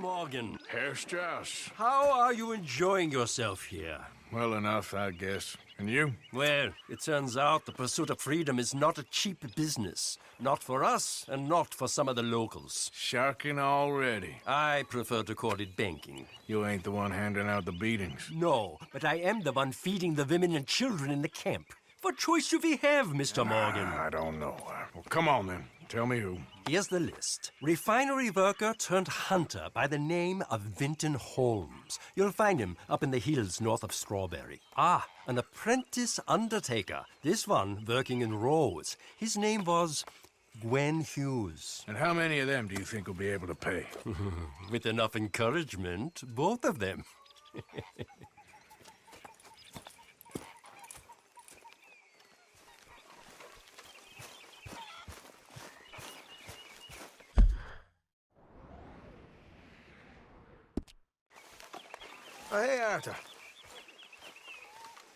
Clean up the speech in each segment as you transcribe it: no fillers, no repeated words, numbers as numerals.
Morgan. Herr Strauss. How are you enjoying yourself here? Well enough, I guess. And you? Well, it turns out the pursuit of freedom is not a cheap business. Not for us, and not for some of the locals. Sharking already. I prefer to call it banking. You ain't the one handing out the beatings. No, but I am the one feeding the women and children in the camp. What choice do we have, Mr. Morgan? I don't know. Well, come on then. Tell me who. Here's the list. Refinery worker turned hunter by the name of Vinton Holmes. You'll find him up in the hills north of Strawberry. Ah, an apprentice undertaker. This one working in Rose. His name was Gwen Hughes. And how many of them do you think will be able to pay? With enough encouragement, both of them. Oh, hey, Arthur.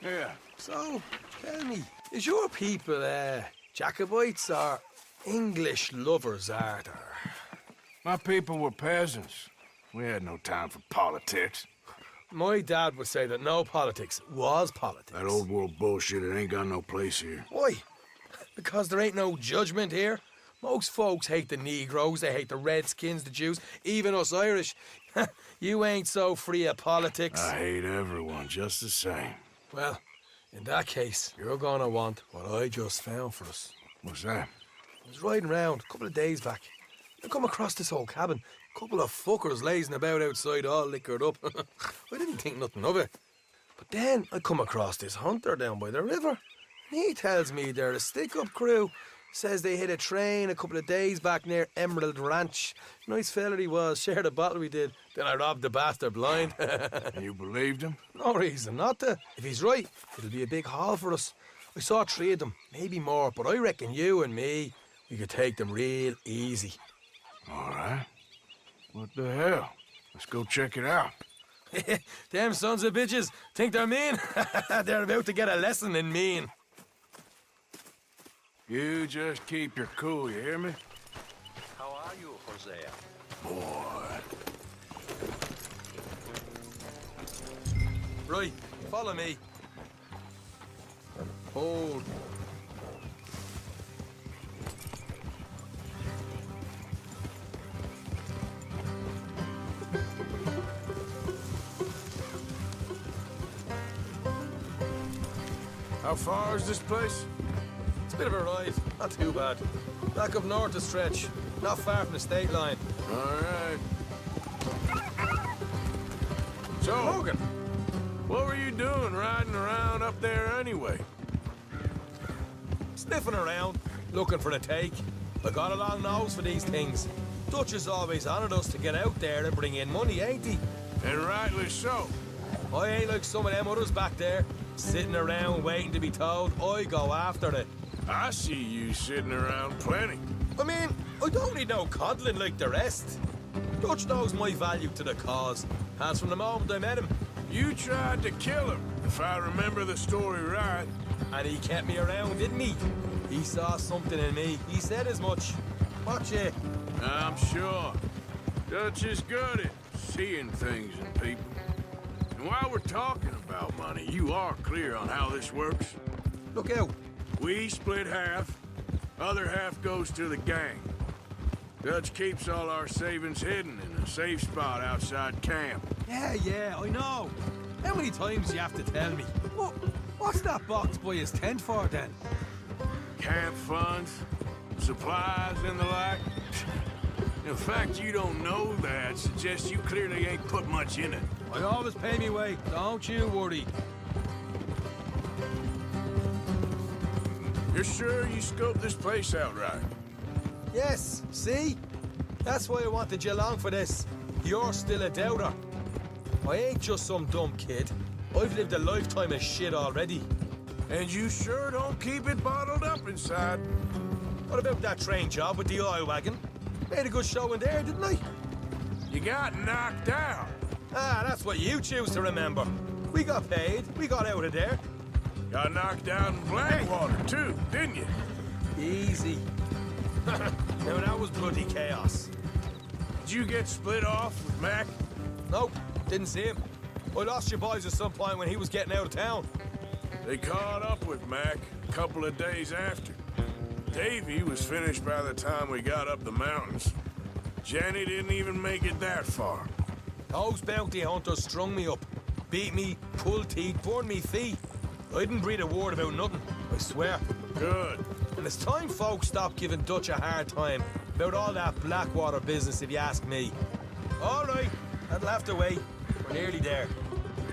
Yeah. So, tell me, is your people, Jacobites or English lovers, Arthur? My people were peasants. We had no time for politics. My dad would say that no politics was politics. That old world bullshit, it ain't got no place here. Why? Because there ain't no judgment here. Most folks hate the Negroes, they hate the Redskins, the Jews, even us Irish. You ain't so free of politics. I hate everyone just the same. Well, in that case, you're gonna want what I just found for us. What's that? I was riding around a couple of days back. I come across this old cabin. A couple of fuckers lazing about outside all liquored up. I didn't think nothing of it. But then I come across this hunter down by the river. And he tells me they're a stick-up crew. Says they hit a train a couple of days back near Emerald Ranch. Nice fella he was, shared a bottle we did. Then I robbed the bastard blind. You believed him? No reason not to. If he's right, it'll be a big haul for us. I saw 3 of them, maybe more, but I reckon you and me, we could take them real easy. All right. What the hell? Let's go check it out. Them sons of bitches think they're mean. They're about to get a lesson in mean. You just keep your cool, you hear me? How are you, Hosea? Boy. Right, follow me. Hold. How far is this place? It's a bit of a ride, not too bad. Back up north a stretch, not far from the state line. All right. So, Morgan, what were you doing riding around up there anyway? sniffing around, looking for a take. I got a long nose for these things. Dutch has always honoured us to get out there and bring in money, ain't he? And rightly so. I ain't like some of them others back there, sitting around waiting to be told. I go after it. I see you sitting around plenty. I mean, I don't need no coddling like the rest. Dutch knows my value to the cause, as from the moment I met him. You tried to kill him, if I remember the story right. And he kept me around, didn't he? He saw something in me. He said as much. Watch it. I'm sure. Dutch is good at seeing things in people. And while we're talking about money, you are clear on how this works? Look out. We split half, other half goes to the gang. Dutch keeps all our savings hidden in a safe spot outside camp. Yeah, I know. How many times do you have to tell me? What's that box by his tent for, then? Camp funds, supplies, and the like. The fact you don't know that suggests you clearly ain't put much in it. I always pay me way, don't you worry. You're sure you scoped this place out right? Yes, see? That's why I wanted you along for this. You're still a doubter. I ain't just some dumb kid. I've lived a lifetime of shit already. And you sure don't keep it bottled up inside. What about that train job with the oil wagon? Made a good show in there, didn't I? You got knocked out. Ah, that's what you choose to remember. We got paid. We got out of there. Got knocked out in Blackwater, too, didn't you? Easy. Now, that was bloody chaos. Did you get split off with Mac? Nope, didn't see him. I lost your boys at some point when he was getting out of town. They caught up with Mac a couple of days after. Davy was finished by the time we got up the mountains. Jenny didn't even make it that far. Those bounty hunters strung me up. Beat me, pulled teeth, burned me feet. I didn't breathe a word about nothing, I swear. Good. And it's time folks stop giving Dutch a hard time about all that Blackwater business, if you ask me. All right, that'll have to wait. We're nearly there.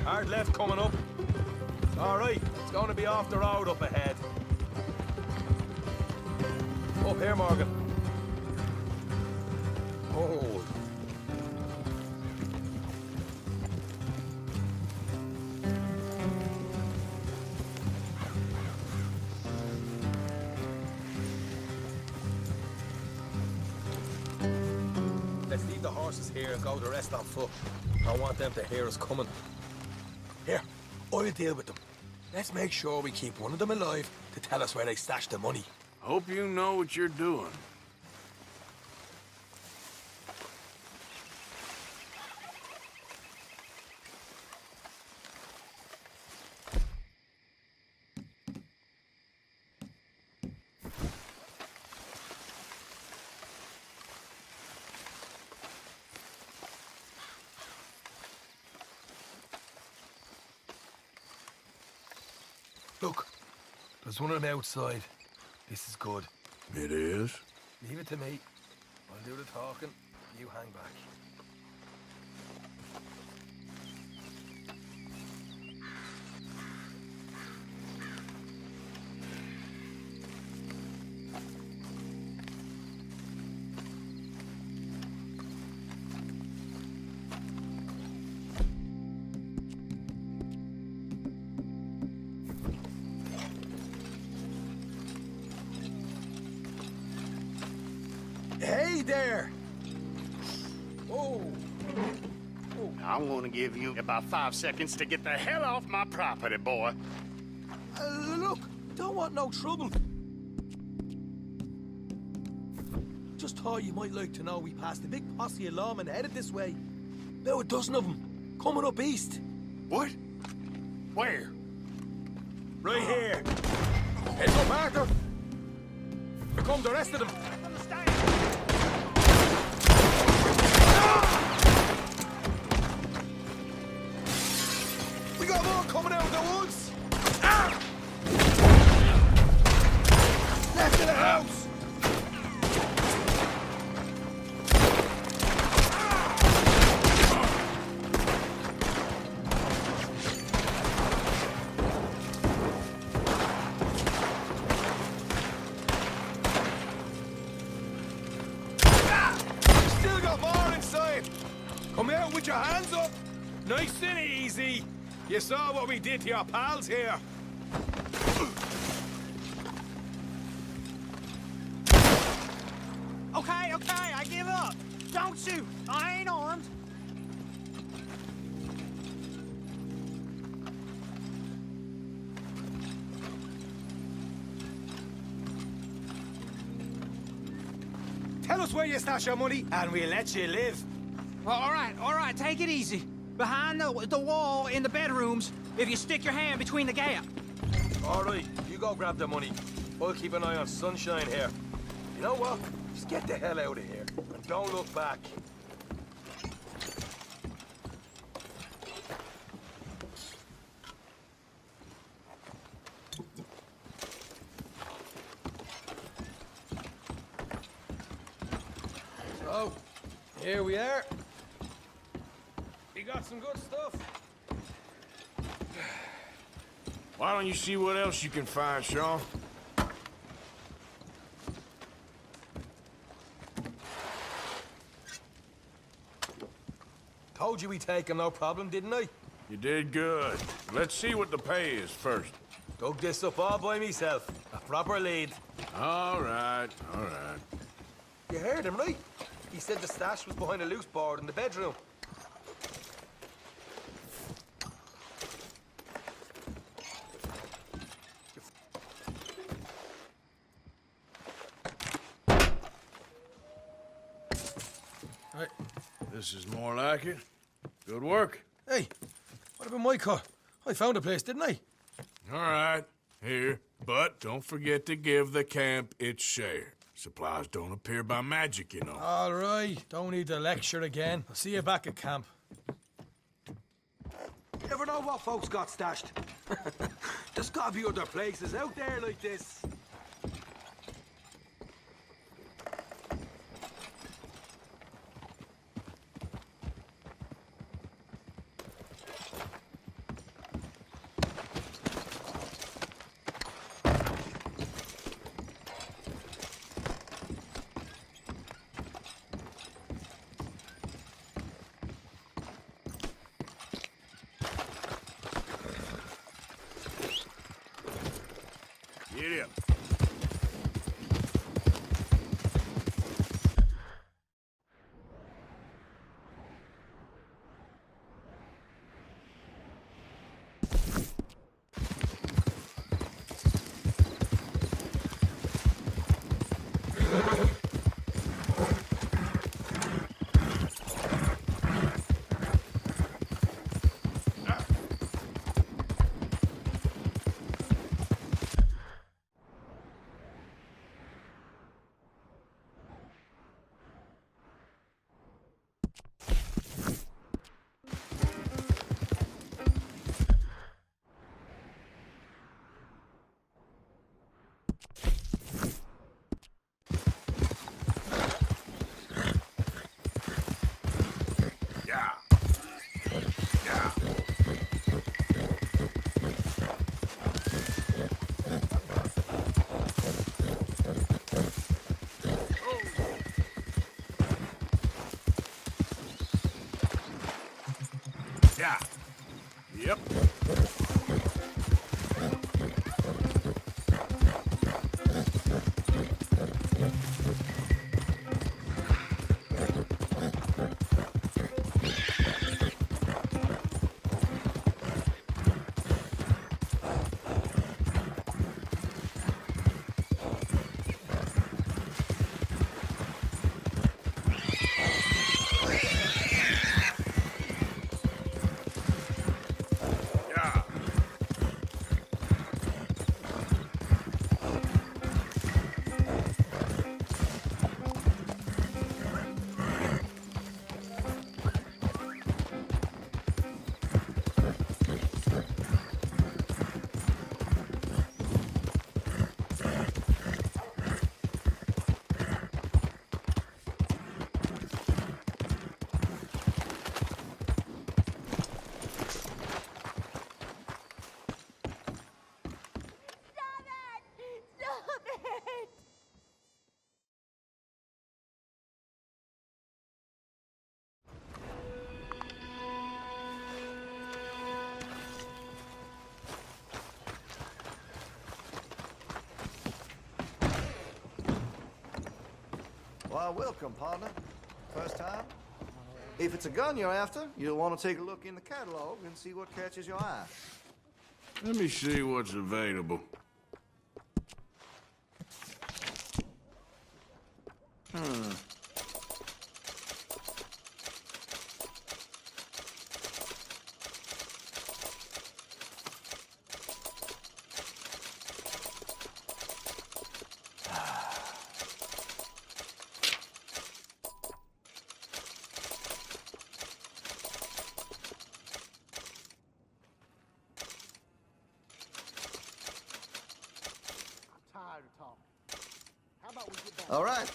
Hard left coming up. All right, it's going to be off the road up ahead. Up here, Morgan. Oh. Let's leave the horses here and go the rest on foot. I want them to hear us coming. Here, I'll deal with them. Let's make sure we keep one of them alive to tell us where they stashed the money. Hope you know what you're doing. Look, there's one of them outside. This is good. It is? Leave it to me. I'll do the talking. You hang back. Hey there! Whoa! I'm gonna give you about 5 seconds to get the hell off my property, boy. Look, don't want no trouble. Just thought you might like to know we passed a big posse of lawmen headed this way. About a dozen of them, coming up east. What? Where? Right here. Heads up, Arthur. Here come the rest of them. We got more coming out of the woods! Ah! Left of the house! Still got more inside! Come out with your hands up! Nice and easy! You saw what we did to your pals here. Okay, I give up. Don't shoot. I ain't armed. Tell us where you stash your money, and we'll let you live. All right, take it easy. Behind the wall in the bedrooms, if you stick your hand between the gap. All right, you go grab the money. We'll keep an eye on Sunshine here. You know what? Just get the hell out of here, and don't look back. So, here we are. We got some good stuff. Why don't you see what else you can find, Sean? Told you we'd take him, no problem, didn't I? You did good. Let's see what the pay is first. Dug this up all by myself. A proper lead. All right, all right. You heard him, right? He said the stash was behind a loose board in the bedroom. Right. This is more like it. Good work. Hey, what about my car? I found a place, didn't I? All right, here. But don't forget to give the camp its share. Supplies don't appear by magic, you know. All right, don't need to lecture again. I'll see you back at camp. You never know what folks got stashed. There's gotta be other places out there like this. Get up. Yeah. Yeah. Yeah. Yep. Yeah. Stop it! Why, welcome, partner. First time? If it's a gun you're after, you'll want to take a look in the catalog and see what catches your eye. Let me see what's available. Tired of talking. How about we get back? All right.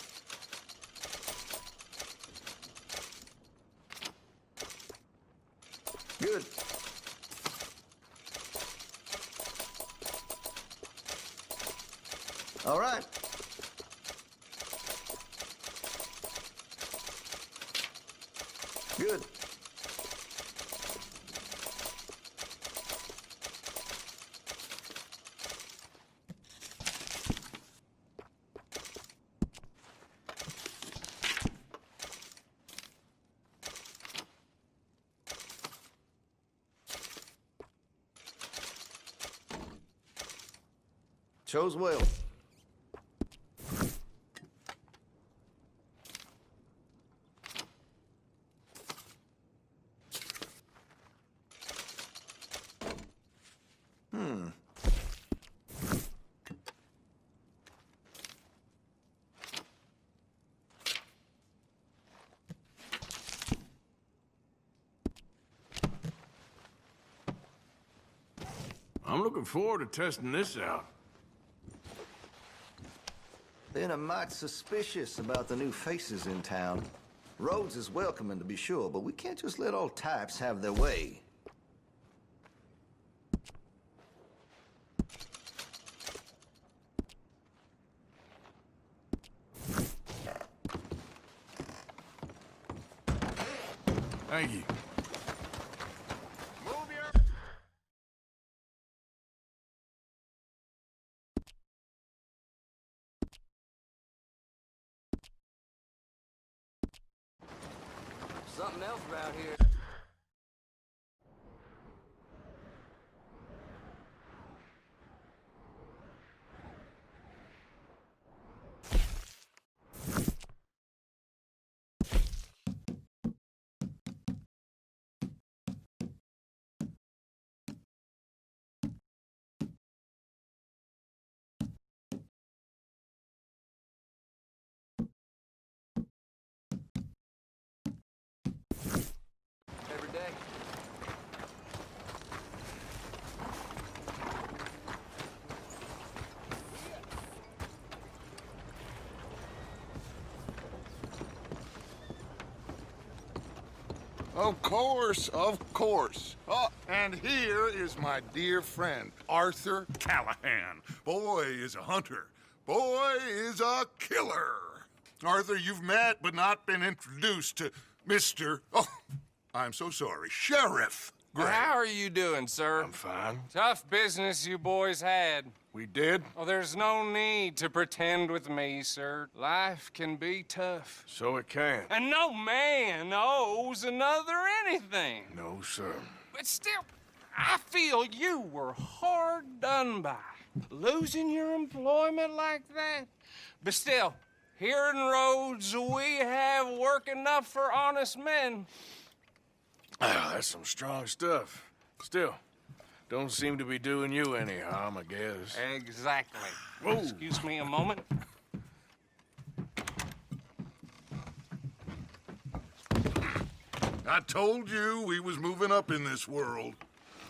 Good. All right. Good. Chose well. I'm looking forward to testing this out. Been a mite suspicious about the new faces in town. Rhodes is welcoming, to be sure, but we can't just let all types have their way. Thank you. Something else around here. Every day. Of course, of course. Oh, and here is my dear friend, Arthur Callahan. Boy is a hunter. Boy is a killer. Arthur, you've met but not been introduced to Mr. Oh, I'm so sorry, Sheriff Gray. How are you doing, sir? I'm fine. Tough business you boys had. We did? Oh, there's no need to pretend with me, sir. Life can be tough. So it can. And no man owes another anything. No, sir. But still, I feel you were hard done by. Losing your employment like that. But still, here in Rhodes, we have work enough for honest men. Ah, that's some strong stuff. Still, don't seem to be doing you any harm, I guess. Exactly. Whoa. Excuse me a moment. I told you we was moving up in this world.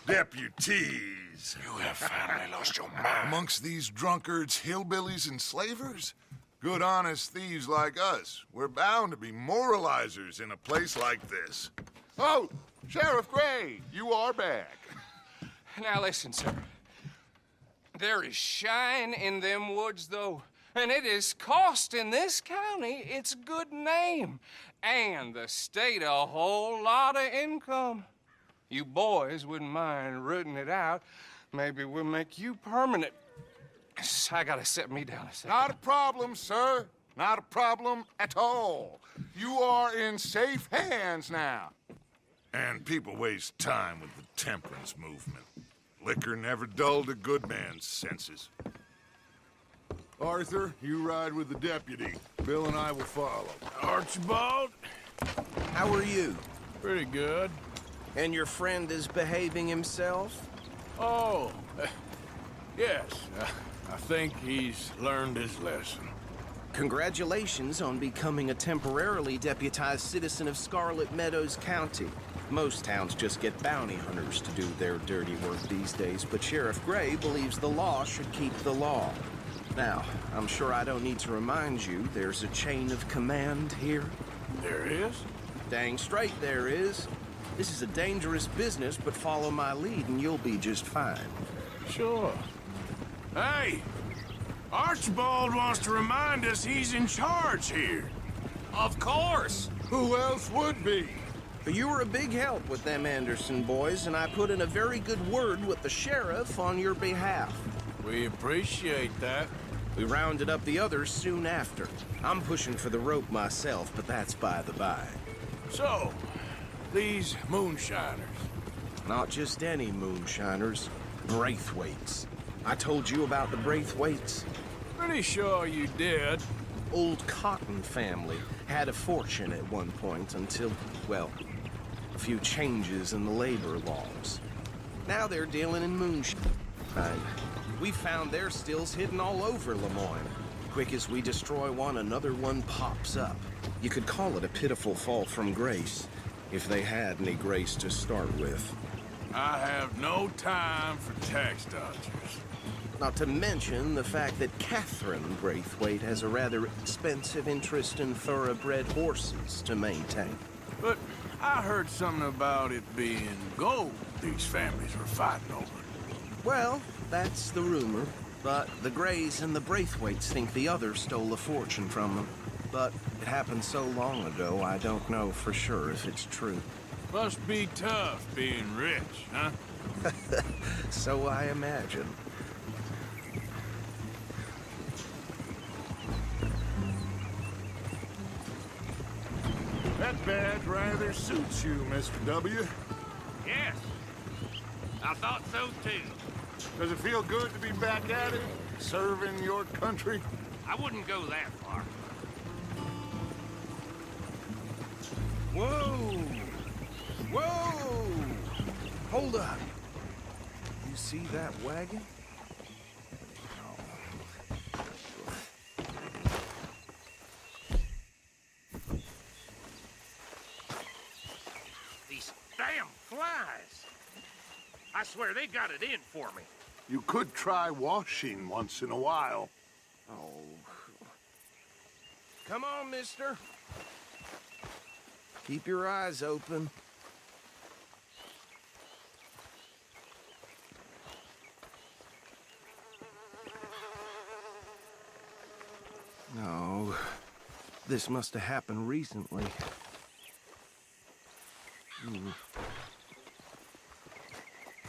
Deputies. You have finally lost your mind. Amongst these drunkards, hillbillies, and slavers? Good, honest thieves like us. We're bound to be moralizers in a place like this. Oh, Sheriff Gray, you are back. Now listen, sir. There is shine in them woods, though, and it is costing this county its good name and the state a whole lot of income. You boys wouldn't mind rooting it out. Maybe we'll make you permanent. I gotta set me down a second. Not a problem, sir. Not a problem at all. You are in safe hands now. And people waste time with the temperance movement. Liquor never dulled a good man's senses. Arthur, you ride with the deputy. Bill and I will follow. Archibald? How are you? Pretty good. And your friend is behaving himself? Oh, yes. I think he's learned his lesson. Congratulations on becoming a temporarily deputized citizen of Scarlet Meadows County. Most towns just get bounty hunters to do their dirty work these days, but Sheriff Gray believes the law should keep the law. Now, I'm sure I don't need to remind you there's a chain of command here. There is? Dang straight there is. This is a dangerous business, but follow my lead and you'll be just fine. Sure. Hey! Archibald wants to remind us he's in charge here. Of course. Who else would be? You were a big help with them Anderson boys, and I put in a very good word with the sheriff on your behalf. We appreciate that. We rounded up the others soon after. I'm pushing for the rope myself, but that's by the by. So, these moonshiners. Not just any moonshiners, Braithwaites. I told you about the Braithwaites. Pretty sure you did. Old Cotton family had a fortune at one point until, well, a few changes in the labor laws. Now they're dealing in moonshine. We found their stills hidden all over Lemoyne. Quick as we destroy one, another one pops up. You could call it a pitiful fall from grace, if they had any grace to start with. I have no time for tax dodgers. Not to mention the fact that Catherine Braithwaite has a rather expensive interest in thoroughbred horses to maintain. But I heard something about it being gold these families were fighting over. Well, that's the rumor. But the Greys and the Braithwaites think the others stole a fortune from them. But it happened so long ago, I don't know for sure if it's true. Must be tough being rich, huh? So I imagine. That badge rather suits you, Mr. W. Yes. I thought so, too. Does it feel good to be back at it, serving your country? I wouldn't go that far. Whoa! Whoa! Hold up. You see that wagon? These damn flies. I swear they got it in for me. You could try washing once in a while. Oh. Come on, mister. Keep your eyes open. No. This must have happened recently.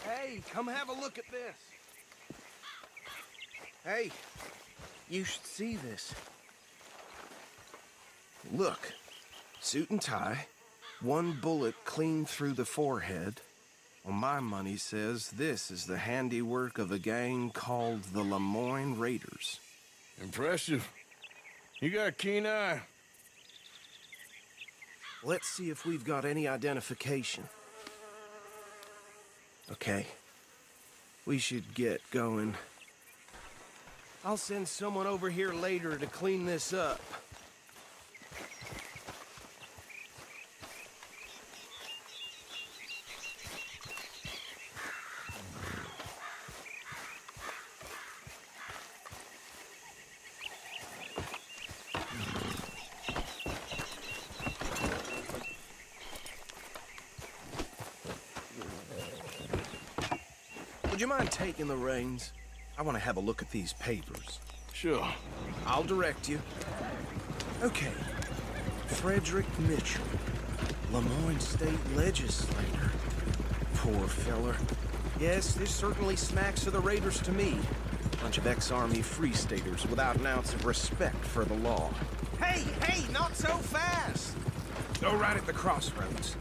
Hey, come have a look at this. Hey, you should see this. Look, suit and tie, one bullet clean through the forehead. Well, my money says this is the handiwork of a gang called the Lemoyne Raiders. Impressive. You got a keen eye. Let's see if we've got any identification. Okay. We should get going. I'll send someone over here later to clean this up. Would you mind taking the reins? I want to have a look at these papers. Sure. I'll direct you. Okay. Frederick Mitchell, Lemoyne State Legislator. Poor feller. Yes, this certainly smacks of the Raiders to me. Bunch of ex-Army Free Staters without an ounce of respect for the law. Hey, not so fast! Go right at the crossroads.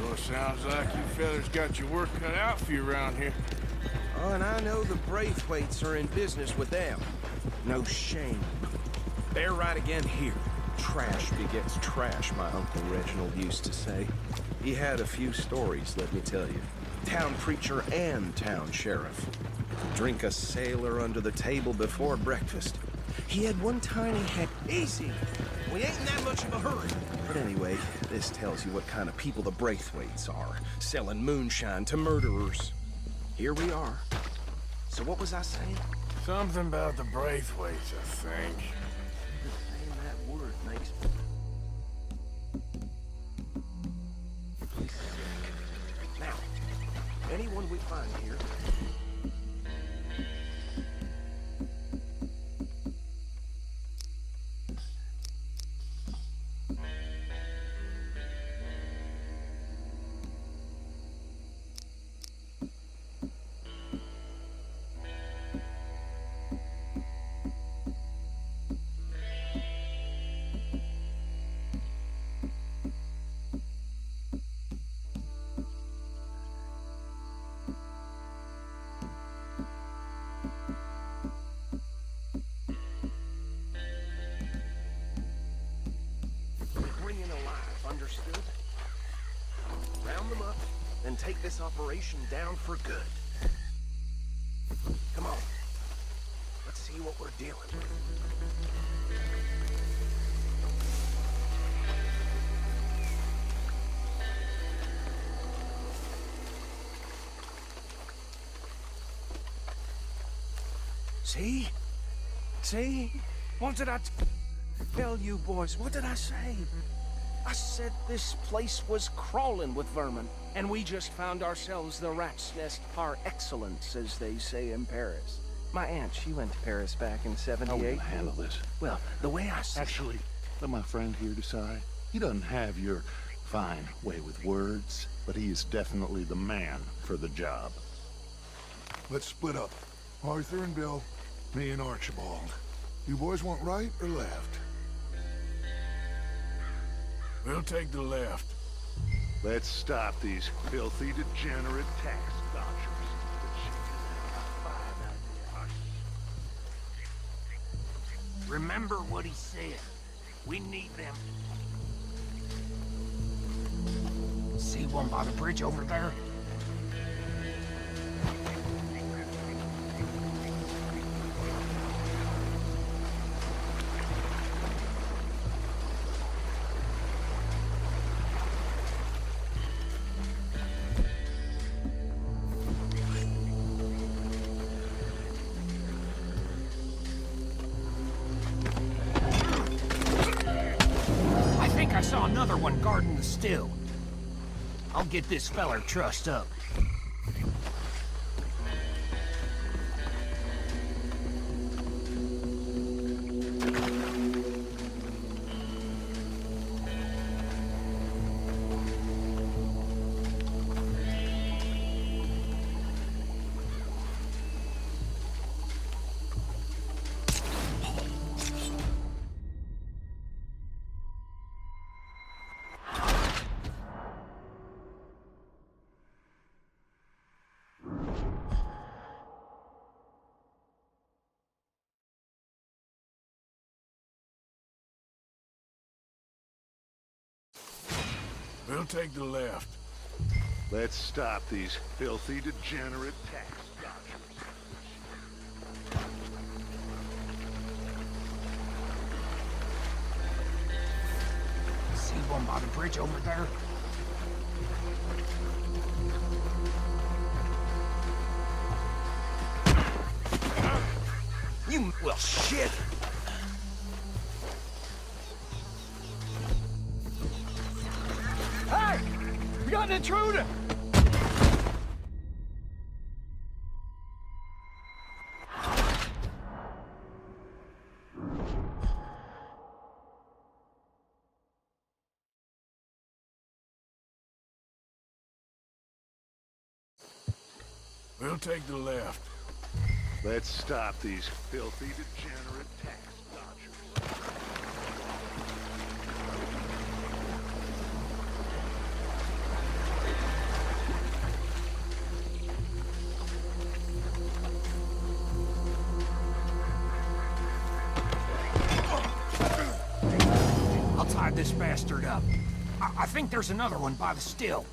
Well, sounds like you fellas got your work cut out for you around here. Oh, and I know the Braithwaites are in business with them. No shame. They're right again here. Trash begets trash, my Uncle Reginald used to say. He had a few stories, let me tell you. Town preacher and town sheriff. Drink a sailor under the table before breakfast. He had one tiny head. Easy. We ain't in that much of a hurry. But anyway, this tells you what kind of people the Braithwaites are. Selling moonshine to murderers. Here we are. So what was I saying? Something about the Braithwaites, I think. Saying that word makes me sick. Now, anyone we find here... Understood? Round them up, and take this operation down for good. Come on. Let's see what we're dealing with. See? See? What did I tell you, boys? What did I say? I said this place was crawling with vermin, and we just found ourselves the rat's nest par excellence, as they say in Paris. My aunt, she went to Paris back in '78. How will you handle this? Well, the way I see Actually, let my friend here decide. He doesn't have your fine way with words, but he is definitely the man for the job. Let's split up. Arthur and Bill, me and Archibald. You boys want right or left? We'll take the left. Let's stop these filthy, degenerate tax dodgers. Remember what he said. We need them. See one by the bridge over there? I think I saw another one guarding the still. I'll get this feller trussed up. We'll take the left. Let's stop these filthy, degenerate tax dodgers. See one by the bridge over there? you. Well, shit. Hey! We got an intruder! We'll take the left. Let's stop these filthy, degenerate tax dodgers. I'll tie this bastard up. I think there's another one by the still.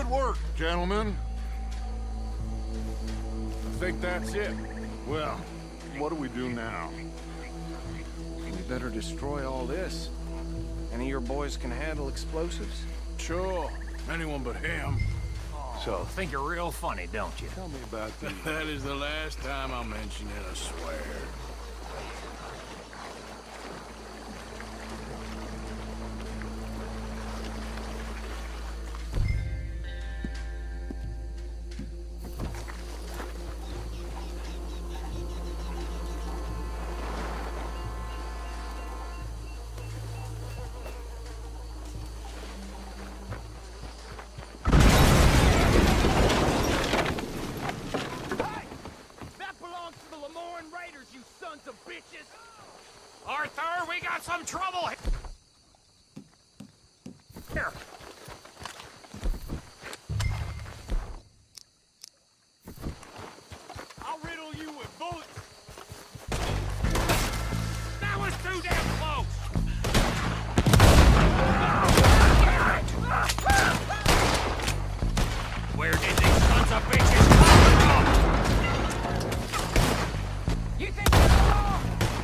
Good work, gentlemen. I think that's it. Well, what do we do now? We better destroy all this. Any of your boys can handle explosives? Sure. Anyone but him. So, think you're real funny, don't you? Tell me about the... That is the last time I'll mention it, I swear. Arthur, we got some trouble here. I'll riddle you with bullets. That was too damn close. Where did these sons of bitches come from? You think that's the law?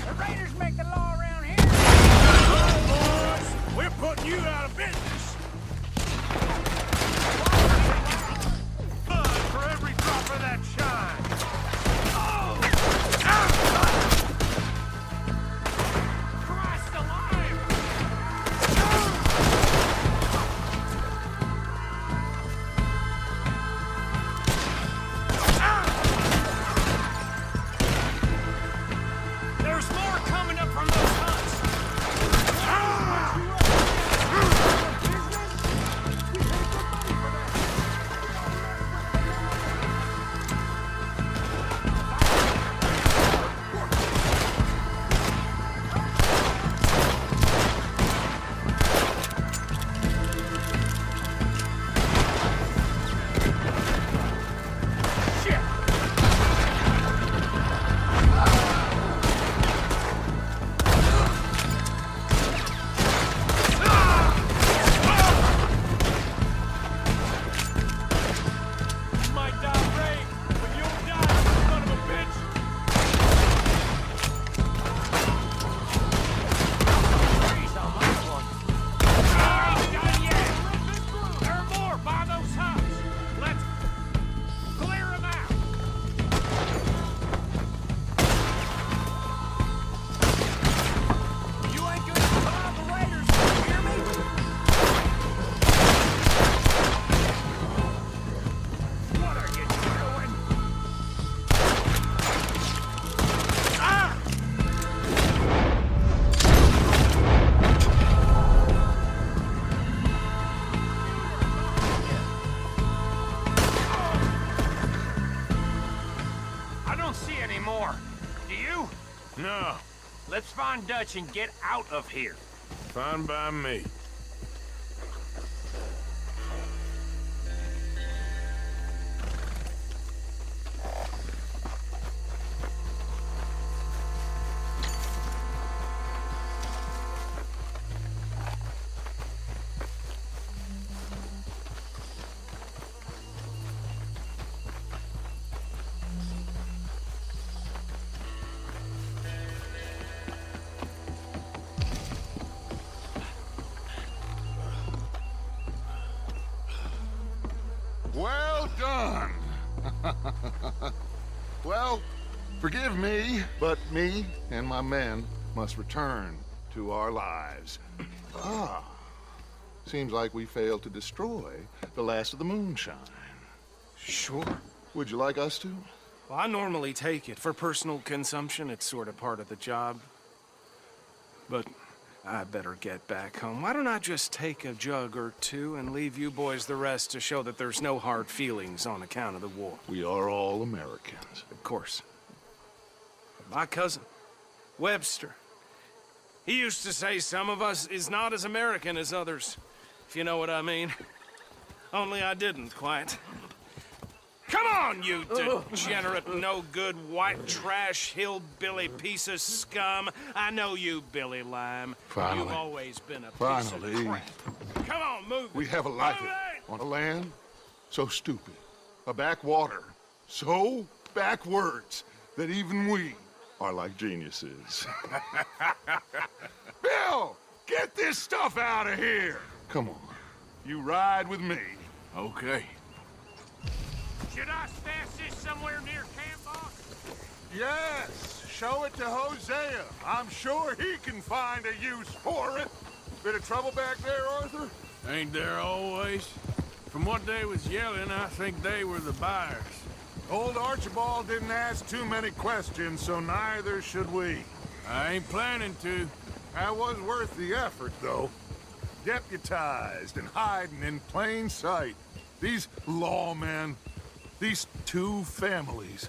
The Raiders make the law around here. We're putting you out of business. Blood for every drop of that shine. Christ alive! There's more coming up from those huts. Shit! You might die brave, but you'll die, you son of a bitch! Freeze on this one. I ain't done yet! There are more by those huts! Let's clear them out! You ain't gonna survive the Raiders, you hear me? What are you doing? Ah! I don't see any more. Do you? No. Let's find Dutch and get out of here. Fine by me. Well done. Well, forgive me, but me and my men must return to our lives. Seems like we failed to destroy the last of the moonshine. Sure. Would you like us to? Well, I normally take it. For personal consumption, it's sort of part of the job. But I better get back home. Why don't I just take a jug or two and leave you boys the rest to show that there's no hard feelings on account of the war? We are all Americans. Of course. My cousin, Webster, he used to say some of us is not as American as others, if you know what I mean. Only I didn't quite. Come on, you degenerate, no-good, white trash, hillbilly piece of scum. I know you, Billy Lime. Finally. You've always been a piece Finally. of crap. Come on, move it. We have a life Move it! on the land so stupid, a backwater, so backwards that even we are like geniuses. Bill, get this stuff out of here! Come on, you ride with me. Okay. Should I stash this somewhere near camp, boss? Yes, show it to Hosea. I'm sure he can find a use for it. Bit of trouble back there, Arthur? Ain't there always? From what they was yelling, I think they were the buyers. Old Archibald didn't ask too many questions, so neither should we. I ain't planning to. That was worth the effort, though. Deputized and hiding in plain sight. These lawmen, these two families.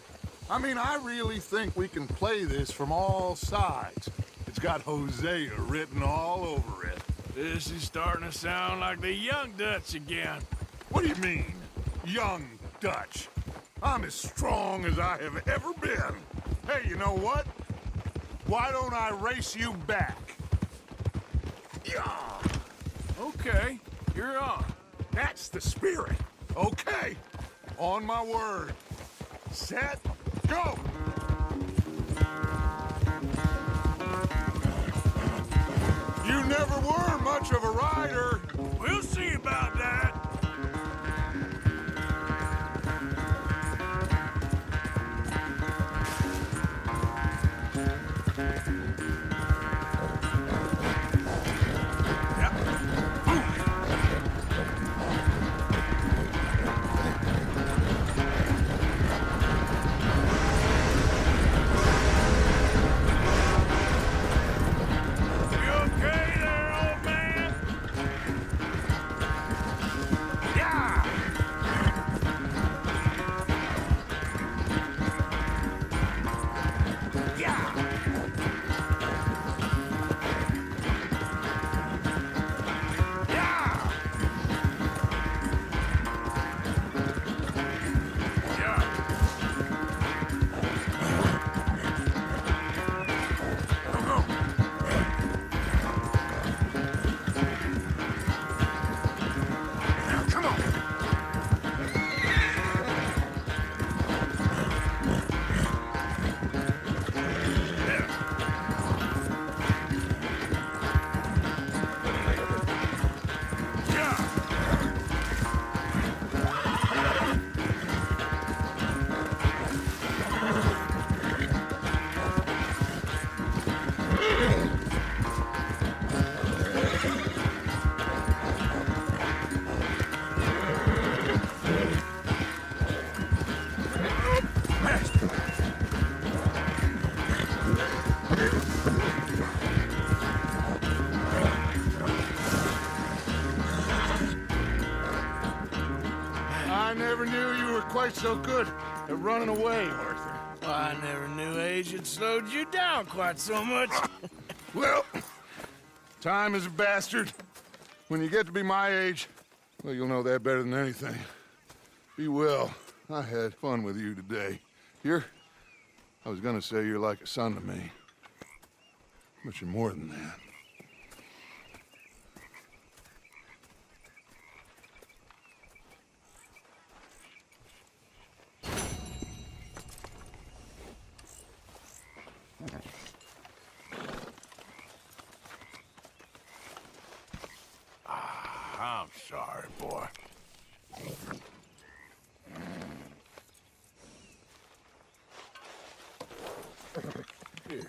I mean, I really think we can play this from all sides. It's got Hosea written all over it. This is starting to sound like the Young Dutch again. What do you mean, young Dutch? I'm as strong as I have ever been. Hey, you know what? Why don't I race you back? Yeah. Okay, you're on. That's the spirit. Okay. On my word. Set, go! You never were much of a rider. We'll see about that. I never knew you were quite so good at running away, Arthur. I never knew age had slowed you down quite so much. Well, time is a bastard. When you get to be my age, well, you'll know that better than anything. Be well. I had fun with you today. I was gonna say you're like a son to me. But you're more than that. I'm sorry, boy. Here.